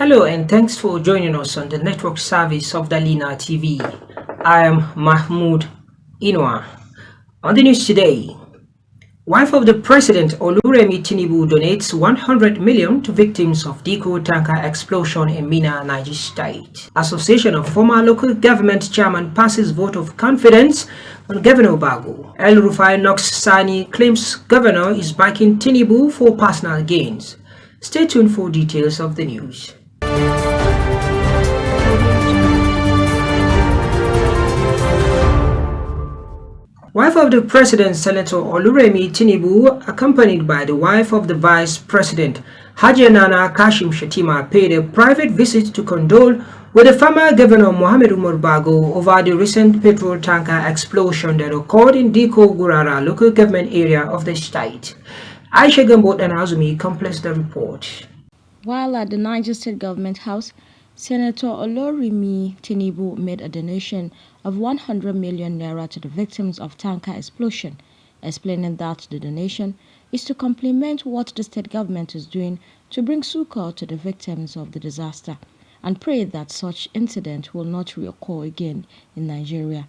Hello and thanks for joining us on the network service of the LINATV. I am Mahmoud Inwa. On the news today, wife of the president Oluremi Tinubu donates 100 million to victims of Diko tanker explosion in Minna, Niger State. Association of former local government chairman passes vote of confidence on Governor Bago. El Rufai Knox Sani claims governor is backing Tinubu for personal gains. Stay tuned for details of the news. Wife of the President, Senator Oluremi Tinubu, accompanied by the wife of the Vice President, Hajiya Nana Kashim Shettima, paid a private visit to condole with the former Governor Mohammed Umar Bago over the recent petrol tanker explosion that occurred in Diko Gurara local government area of the state. Aisha Gambot and Azumi completes the report. While at the Niger State Government House, Senator Oluremi Tinubu made a donation of 100 million naira to the victims of tanker explosion, explaining that the donation is to complement what the state government is doing to bring succor to the victims of the disaster, and pray that such incident will not reoccur again in Nigeria.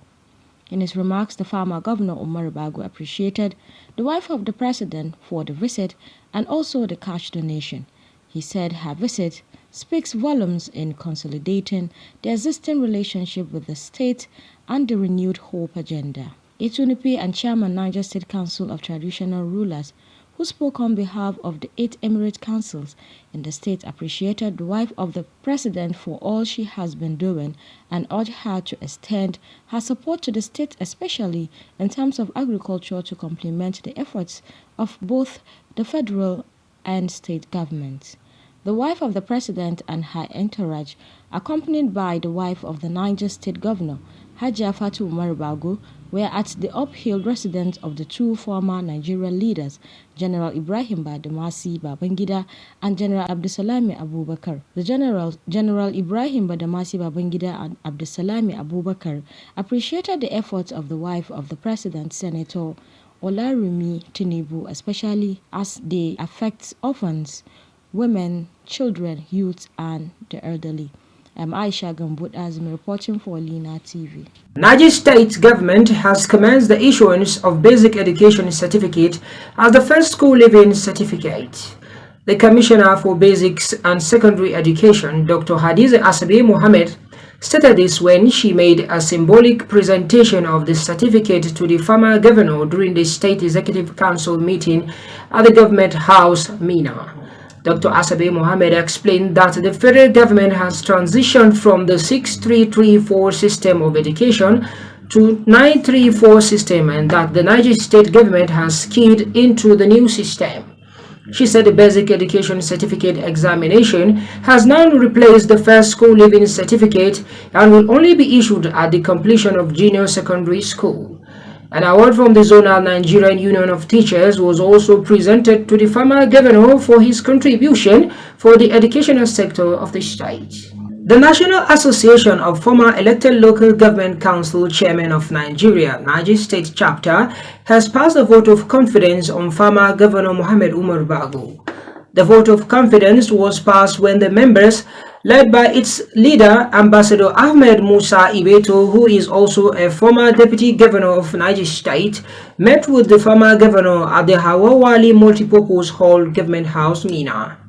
In his remarks, the former Governor Umar Bago appreciated the wife of the president for the visit and also the cash donation. He said her visit speaks volumes in consolidating the existing relationship with the state and the renewed hope agenda. Itunipi and Chairman Niger State Council of Traditional Rulers, who spoke on behalf of the 8 Emirate councils in the state, appreciated the wife of the president for all she has been doing and urged her to extend her support to the state, especially in terms of agriculture, to complement the efforts of both the federal and state governments. The wife of the president and her entourage, accompanied by the wife of the Niger State Governor, Hajiya Fatu Umar Bago, were at the uphill residence of the two former Nigerian leaders, General Ibrahim Badamasi Babangida and General Abdusalami Abubakar. The General Ibrahim Badamasi Babangida and Abdusalami Abubakar appreciated the efforts of the wife of the president, Senator Oluremi Tinubu, especially as they affect orphans, women, children, youth, and the elderly. I'm Aisha Gambut Azmi reporting for LINATV. Niger State government has commenced the issuance of basic education certificate as the first school living certificate. The Commissioner for Basics and Secondary Education, Dr. Hadiza Asabe Mohammed, stated this when she made a symbolic presentation of the certificate to the former governor during the State Executive Council meeting at the Government House, Minna. Dr. Asabe Mohammed explained that the federal government has transitioned from the 6334 system of education to 934 system and that the Niger State government has keyed into the new system. She said the basic education certificate examination has now replaced the first school living certificate and will only be issued at the completion of junior secondary school. An award from the Zonal Nigerian Union of Teachers was also presented to the former governor for his contribution for the educational sector of the state. The National Association of Former Elected Local Government Council Chairmen of Nigeria, Niger State Chapter, has passed a vote of confidence on former Governor Mohammed Umar Bago. The vote of confidence was passed when the members, led by its leader, Ambassador Ahmed Musa Ibeto, who is also a former Deputy Governor of Niger State, met with the former governor at the Hawawali Multipurpose Hall, Government House, Minna.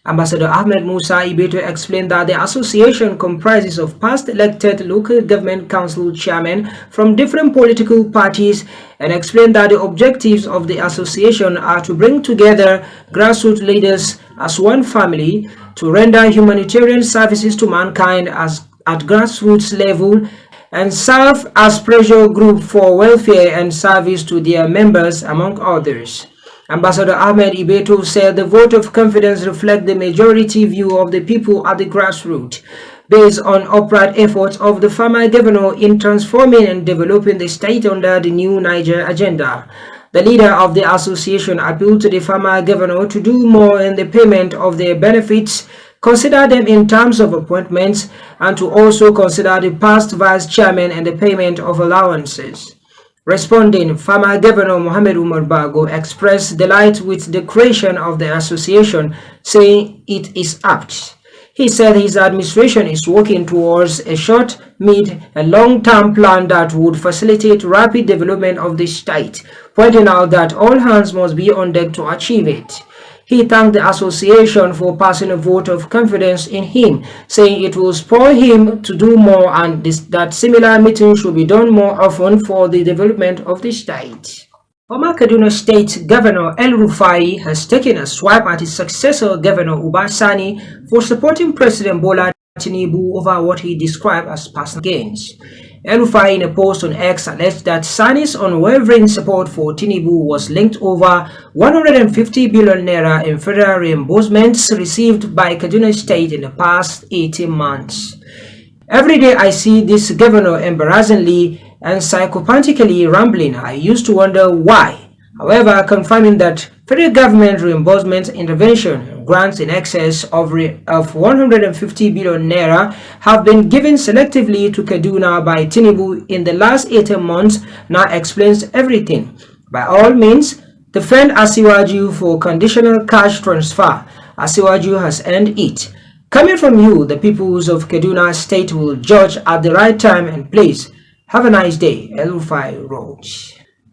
Ambassador Ahmed Musa Ibeto explained that the association comprises of past elected local government council chairmen from different political parties and explained that the objectives of the association are to bring together grassroots leaders as one family, to render humanitarian services to mankind at grassroots level, and serve as pressure group for welfare and service to their members, among others. Ambassador Ahmed Ibeto said the vote of confidence reflects the majority view of the people at the grassroots, based on upright efforts of the former governor in transforming and developing the state under the new Niger agenda. The leader of the association appealed to the former governor to do more in the payment of their benefits, consider them in terms of appointments, and to also consider the past vice chairman and the payment of allowances. Responding, former Governor Mohammed Umar Bago expressed delight with the creation of the association, saying it is apt. He said his administration is working towards a short, mid, and long-term plan that would facilitate rapid development of the state, pointing out that all hands must be on deck to achieve it. He thanked the association for passing a vote of confidence in him, saying it will spur him to do more and that similar meetings should be done more often for the development of the state. Former Kaduna State Governor El-Rufai has taken a swipe at his successor, Governor Uba Sani, for supporting President Bola Tinubu over what he described as personal gains. El-Rufai, in a post on X, alleged that Sani's unwavering support for Tinubu was linked over 150 billion naira in federal reimbursements received by Kaduna State in the past 18 months. Every day I see this governor embarrassingly and psychopathistically rambling. I used to wonder why. However, confirming that federal government reimbursement intervention grants in excess of 150 billion naira have been given selectively to Kaduna by Tinubu in the last 18 months now explains everything. By all means, defend Asiwaju for conditional cash transfer. Asiwaju has earned it. Coming from you, the peoples of Kaduna State will judge at the right time and place. Have a nice day, El-Rufai wrote.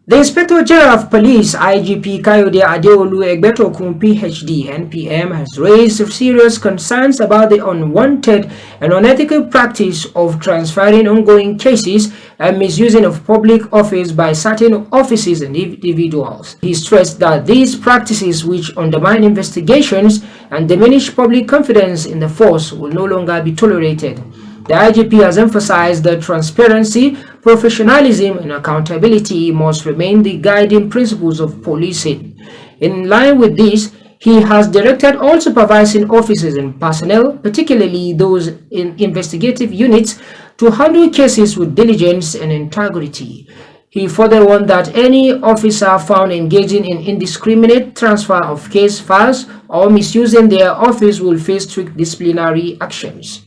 The Inspector General of Police, IGP Kayode Adeolu Egbetokun, PhD, NPM, has raised serious concerns about the unwanted and unethical practice of transferring ongoing cases and misusing of public office by certain offices and individuals. He stressed that these practices, which undermine investigations and diminish public confidence in the force, will no longer be tolerated. The IGP has emphasized that transparency, professionalism, and accountability must remain the guiding principles of policing. In line with this, he has directed all supervising officers and personnel, particularly those in investigative units, to handle cases with diligence and integrity. He further warned that any officer found engaging in indiscriminate transfer of case files or misusing their office will face strict disciplinary actions.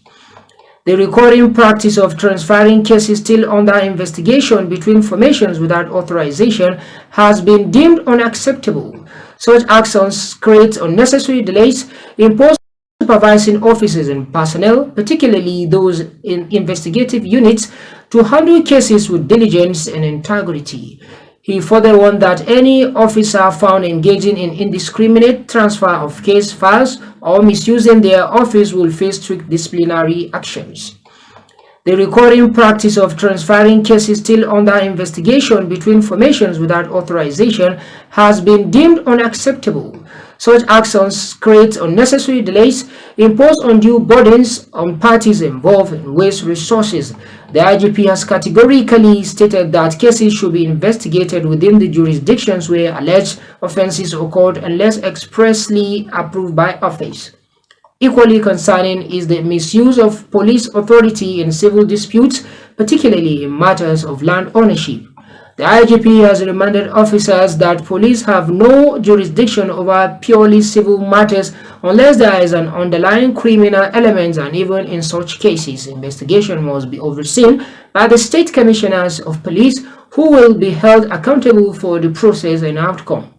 The recurring practice of transferring cases still under investigation between formations without authorization has been deemed unacceptable. Such actions create unnecessary delays, impose supervising officers and personnel, particularly those in investigative units, to handle cases with diligence and integrity. He further warned that any officer found engaging in indiscriminate transfer of case files or misusing their office will face strict disciplinary actions. The recurring practice of transferring cases still under investigation between formations without authorization has been deemed unacceptable. Such actions create unnecessary delays, impose undue burdens on parties involved, and waste resources. The IGP has categorically stated that cases should be investigated within the jurisdictions where alleged offenses occurred unless expressly approved by office. Equally concerning is the misuse of police authority in civil disputes, particularly in matters of land ownership. The IGP has reminded officers that police have no jurisdiction over purely civil matters unless there is an underlying criminal element, and even in such cases, investigation must be overseen by the state commissioners of police, who will be held accountable for the process and outcome.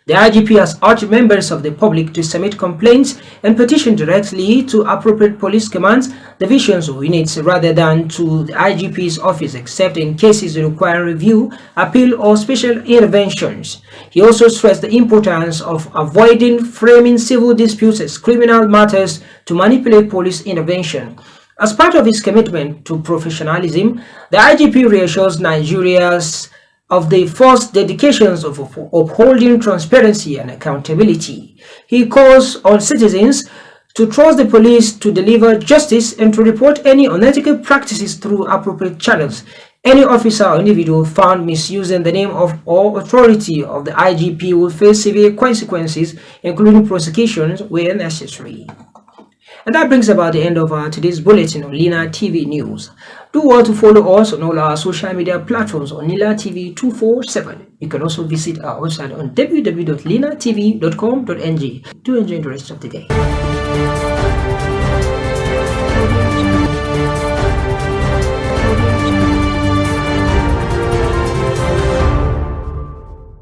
The IGP has urged members of the public to submit complaints and petition directly to appropriate police commands, divisions or units rather than to the IGP's office, except in cases requiring review, appeal or special interventions. He also stressed the importance of avoiding framing civil disputes as criminal matters to manipulate police intervention. As part of his commitment to professionalism, the IGP reassures Nigerians of the first dedications of upholding transparency and accountability. He calls on citizens to trust the police to deliver justice and to report any unethical practices through appropriate channels. Any officer or individual found misusing the name of or authority of the IGP will face severe consequences, including prosecutions where necessary. And that brings about the end of today's bulletin on LINATV News. Do well to follow us on all our social media platforms on LINATV 247. You can also visit our website on www.linatv.com.ng. Do enjoy the rest of the day.